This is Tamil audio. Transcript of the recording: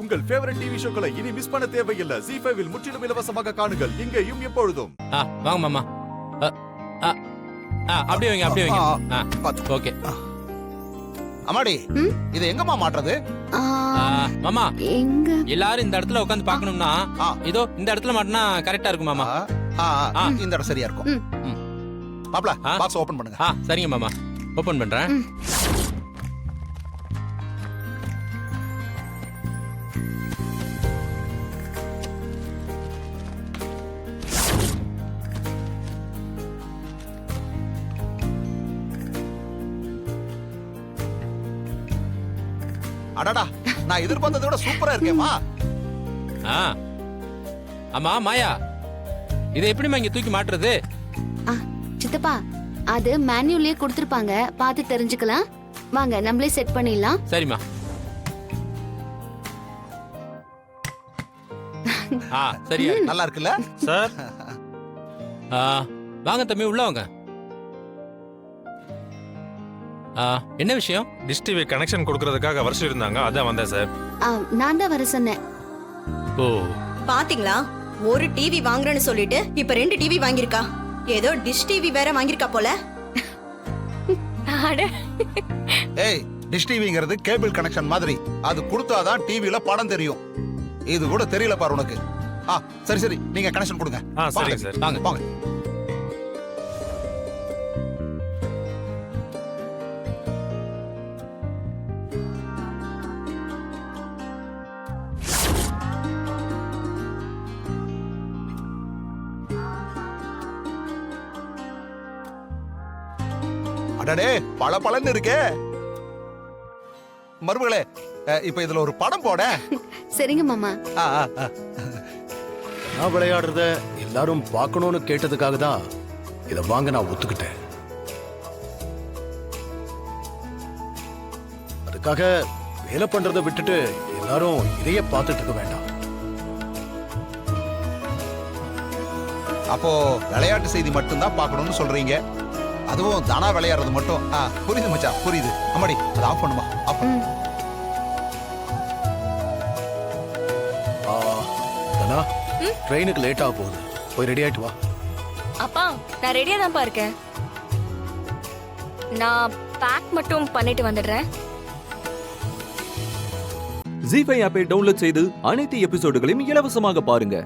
உங்கள் ஃபேவரட் டிவி ஷோக்களை இனி மிஸ் பண்ண தேவையில்லை. ZEE5 இல் முற்றிலும் இலவசமாக காணுங்கள், இங்கேயும் எப்பொழுதும். வாங்க மாமா. அப்படியே வைங்க. ஓகே. அம்மாடி, இது எங்கம்மா மாட்டுறது? மாமா, எங்க எல்லாரும் இந்த இடத்துல உட்காந்து பார்க்கணும்னா இதோ இந்த இடத்துல மாட்டினா கரெக்டா இருக்கும் மாமா. இந்த இடம் சரியா இருக்கும். பாப்ல, பாக்ஸ் ஓபன் பண்ணுங்க. சரிங்க மாமா, ஓபன் பண்றேன். அடடா, நான் எதிர்பார்த்ததை விட சூப்பரா இருக்கேம்மா. ஆமா மாயா, இதை எப்படிமா இங்க தூக்கி மாட்டுறது? சித்தப்பா, அது மேனுவல்லயே கொடுத்திருப்பாங்க, பார்த்து தெரிஞ்சுக்கலாம். வாங்க, நம்மளே செட் பண்ணிடலாம். சரிம்மா. சரியா நல்லா இருக்குல்ல சார்? வாங்க தம்பி, உள்ள வாங்க. என்ன விஷயம்? டிஷ் டிவி கனெக்ஷன் கொடுக்கறதுக்காக வருஷம் இருந்தாங்க, அதான் வந்தேன் சார். நான் தான் வர சொன்னேன். ஓ, பாத்தீங்களா, ஒரு டிவி வாங்குறேன்னு சொல்லிட்டு இப்ப 2 டிவி வாங்கிருக்கா. ஏதோ டிஷ் டிவி வேற வாங்கிருக்கா போல. ஏய், டிஷ் டிவிங்கிறது கேபிள் கனெக்ஷன் மாதிரி. அது கொடுத்தாதான் டிவில படம் தெரியும். இது கூட தெரியல பாரு உனக்கு. சரி சரி, நீங்க கனெக்ஷன் கொடுங்க. சரிங்க சார். வாங்க வாங்க. அடடே, பளபளன்னு இருக்கே. மருமகளே, இப்ப இதுல ஒரு படம் போட. சரிங்க மாமா. நான் விளையாடுறத எல்லாரும் பார்க்கணும்னு கேட்டதுக்காக தான் இத வாங்க நான் ஒத்துக்கிட்டேன். அதுக்காக வேலை பண்றதை விட்டுட்டு எல்லாரும் இதையே பார்த்துட்டு இருக்க வேண்டாம். அப்போ விளையாட்டு செய்தி மட்டும்தான் பார்க்கணும்னு சொல்றீங்க? அதுவும் தானா விளையாடுறது மட்டும்? புரியுது மச்சான், புரியுது. அம்மாடி, அதை ஆஃப் பண்ணுமா? ஆஃப் பண்ணு. ட்ரெயினுக்கு லேட் ஆக போகுது, போய் ரெடி ஆயிட்டு வா. அப்பா, நான் ரெடியா தான் இருக்கேன். நான் பேக் மட்டும் பண்ணிட்டு வந்துடுறேன். ZEE5 ஆப்பை டவுன்லோட் செய்து அனைத்து எபிசோடுகளையும் இலவசமாக பாருங்க.